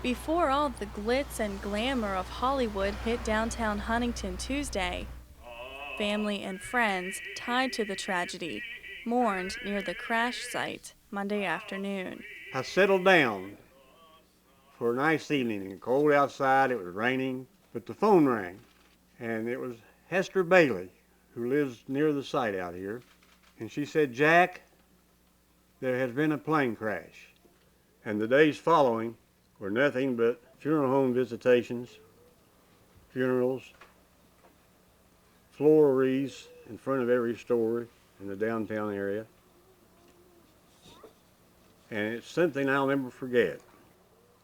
Before all the glitz and glamour of Hollywood hit downtown Huntington Tuesday, family and friends tied to the tragedy mourned near the crash site Monday afternoon. I settled down for a nice evening. It was cold outside, it was raining, but the phone rang, and it was Hester Bailey, who lives near the site out here, and she said, "Jack, there has been a plane crash." And the days following were nothing but funeral home visitations, funerals, floral wreaths in front of every store in the downtown area. And it's something I'll never forget.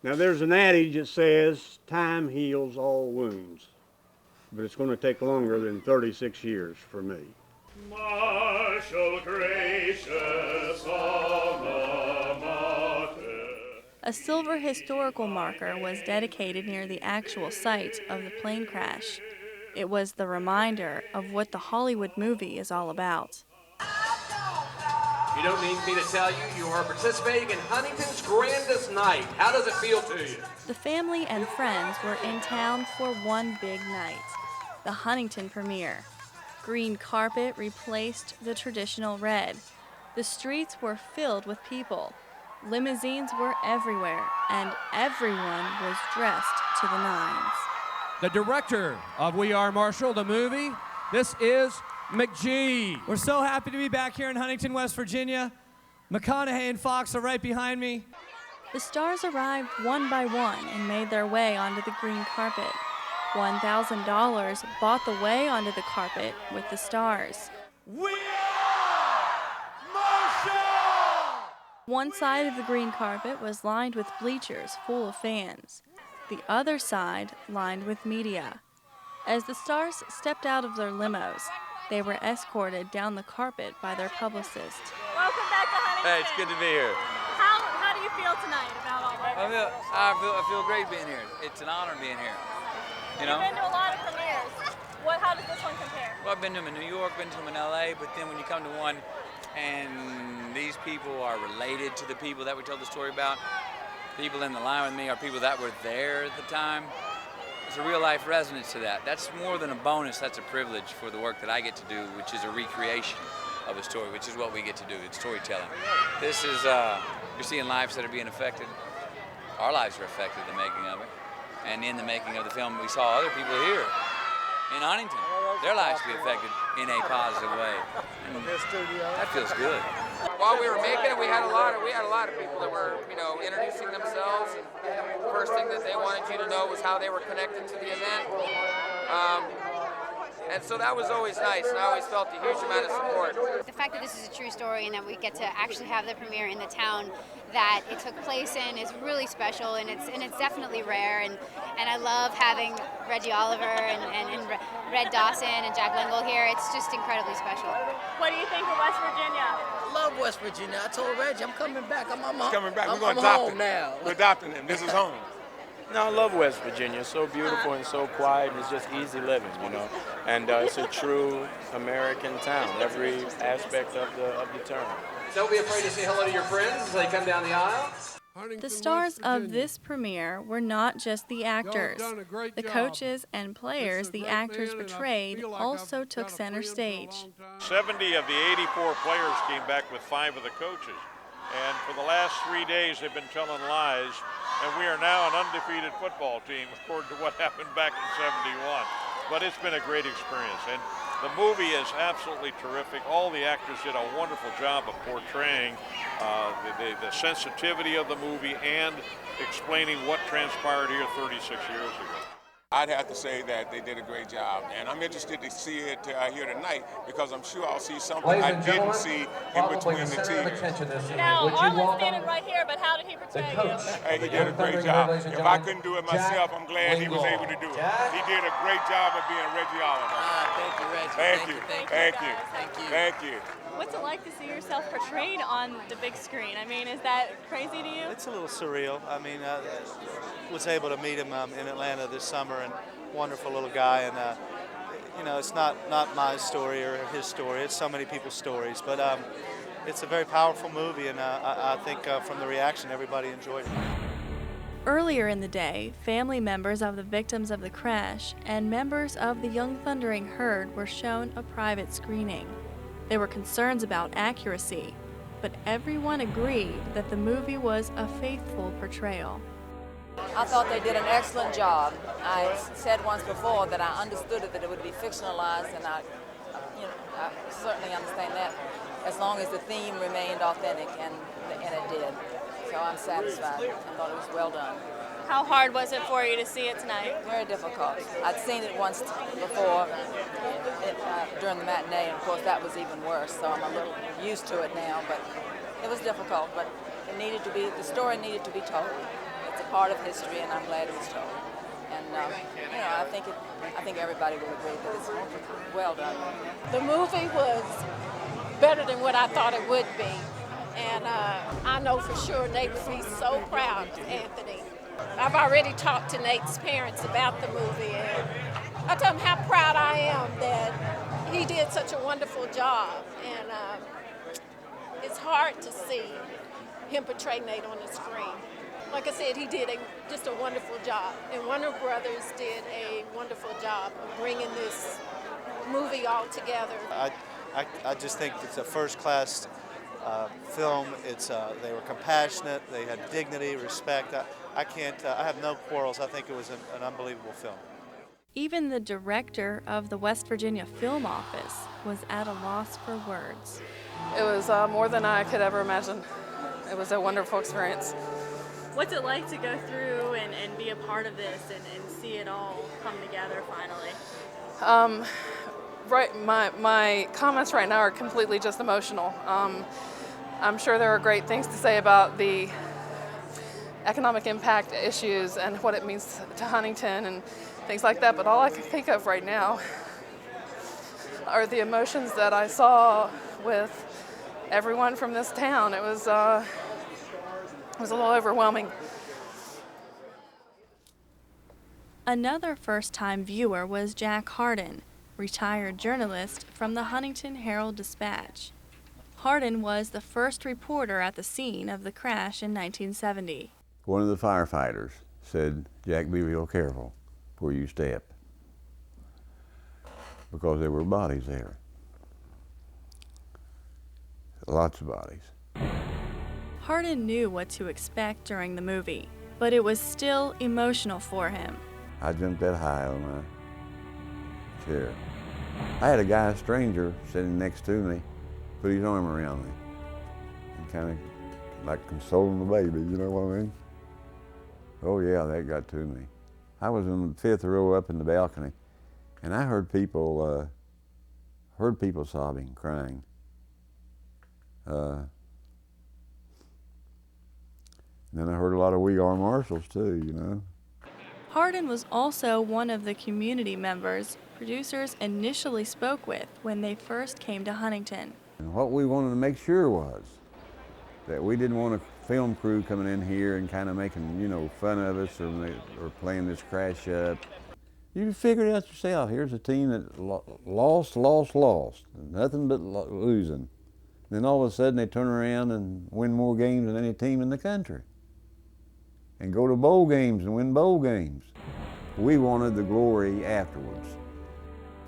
Now there's an adage that says time heals all wounds, but it's going to take longer than 36 years for me. Marshall, gracious alma mater. A silver historical marker was dedicated near the actual site of the plane crash. It was the reminder of what the Hollywood movie is all about. You don't need me to tell you, you are participating in Huntington's grandest night. How does it feel to you? The family and friends were in town for one big night, the Huntington premiere. Green carpet replaced the traditional red. The streets were filled with people. Limousines were everywhere, and everyone was dressed to the nines. The director of We Are Marshall, the movie, this is McGee. We're so happy to be back here in Huntington, West Virginia. McConaughey and Fox are right behind me. The stars arrived one by one and made their way onto the green carpet. $1,000 bought the way onto the carpet with the stars. We are Marshall! One side of the green carpet was lined with bleachers full of fans. The other side lined with media. As the stars stepped out of their limos, they were escorted down the carpet by their publicist. Welcome back to Huntington. Hey, it's good to be here. How do you feel tonight about all that? I feel great being here. It's an honor being here. You know? You've been to a lot of premieres. How does this one compare? Well, I've been to them in New York, been to them in LA, but then when you come to one and these people are related to the people that we tell the story about, people in the line with me are people that were there at the time. There's a real life resonance to that. That's more than a bonus, that's a privilege for the work that I get to do, which is a recreation of a story, which is what we get to do, it's storytelling. This is, you're seeing lives that are being affected. Our lives are affected in the making of it. And in the making of the film, we saw other people here in Huntington, their lives be affected in a positive way. And that feels good. While we were making it, we had a lot of people that were, introducing themselves. And the first thing that they wanted you to know was how they were connected to the event. And so that was always nice, and I always felt a huge amount of support. The fact that this is a true story and that we get to actually have the premiere in the town that it took place in is really special, and it's definitely rare. And I love having Reggie Oliver and Red Dawson and Jack Lingle here. It's just incredibly special. What do you think of West Virginia? I love West Virginia. I told Reggie I'm coming back. I'm coming back. We're going to adopt home now. We're adopting him. This is home. No, I love West Virginia. It's so beautiful and so quiet, and it's just easy living, And it's a true American town, every aspect of the term. Don't be afraid to say hello to your friends as they come down the aisle. The stars of this premiere were not just the actors. The coaches and players the actors portrayed also took center stage. 70 of the 84 players came back with 5 of the coaches. And for the last 3 days, they've been telling lies. And we are now an undefeated football team, according to what happened back in '71. But it's been a great experience. And the movie is absolutely terrific. All the actors did a wonderful job of portraying the sensitivity of the movie and explaining what transpired here 36 years ago. I'd have to say that they did a great job, and I'm interested to see it here tonight because I'm sure I'll see something I didn't see in between the tears. Now, Arlen's standing right here, but how did he portray you? Hey, he did a great job. If I couldn't do it myself, I'm glad he was able to do it. He did a great job of being Reggie Oliver. Thank you, Reggie. Thank you. What's it like to see yourself portrayed on the big screen? I mean, is that crazy to you? It's a little surreal. I mean, was able to meet him in Atlanta this summer, and wonderful little guy. And it's not my story or his story. It's so many people's stories. But it's a very powerful movie, and I think from the reaction, everybody enjoyed it. Earlier in the day, family members of the victims of the crash and members of the Young Thundering Herd were shown a private screening. There were concerns about accuracy, but everyone agreed that the movie was a faithful portrayal. I thought they did an excellent job. I said once before that I understood that it would be fictionalized, and I certainly understand that as long as the theme remained authentic, and it did. So I'm satisfied. I thought it was well done. How hard was it for you to see it tonight? Very difficult. I'd seen it once before during the matinee, and of course that was even worse, so I'm a little used to it now, but it was difficult, but the story needed to be told. It's a part of history, and I'm glad it was told. And I think everybody will agree that it's well done. The movie was better than what I thought it would be. And I know for sure Nate would be so proud of Anthony. I've already talked to Nate's parents about the movie, and I told him how proud I am that he did such a wonderful job. And it's hard to see him portray Nate on the screen. Like I said, he did just a wonderful job. And Warner Brothers did a wonderful job of bringing this movie all together. I just think it's a first-class film. They were compassionate. They had dignity, respect. I have no quarrels. I think it was an unbelievable film. Even the director of the West Virginia Film Office was at a loss for words. It was more than I could ever imagine. It was a wonderful experience. What's it like to go through and be a part of this and see it all come together finally? Right, my comments right now are completely just emotional. I'm sure there are great things to say about the economic impact issues and what it means to Huntington and things like that, but all I can think of right now are the emotions that I saw with everyone from this town. It was a little overwhelming. Another first-time viewer was Jack Hardin, retired journalist from the Huntington Herald-Dispatch. Hardin was the first reporter at the scene of the crash in 1970. One of the firefighters said, "Jack, be real careful where you step," because there were bodies there. Lots of bodies. Hardin knew what to expect during the movie, but it was still emotional for him. I jumped that high on my chair. I had a stranger sitting next to me, put his arm around me, and kind of like consoling the baby, you know what I mean? Oh yeah, that got to me. I was in the 5th row up in the balcony, and I heard people sobbing, crying. And then I heard a lot of We Are Marshals too, you know. Hardin was also one of the community members producers initially spoke with when they first came to Huntington. And what we wanted to make sure was that we didn't want a film crew coming in here and kind of making, you know, fun of us or playing this crash up. You figure it out yourself. Here's a team that lost, nothing but losing. Then all of a sudden they turn around and win more games than any team in the country. And go to bowl games and win bowl games. We wanted the glory afterwards.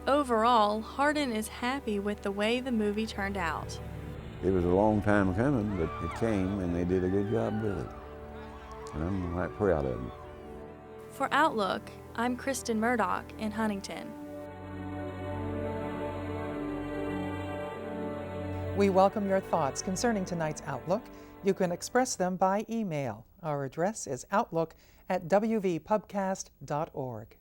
Overall, Hardin is happy with the way the movie turned out. It was a long time coming, but it came and they did a good job with it. And I'm quite proud of them. For Outlook, I'm Kristin Murdock in Huntington. We welcome your thoughts concerning tonight's Outlook. You can express them by email. Our address is outlook@wvpubcast.org.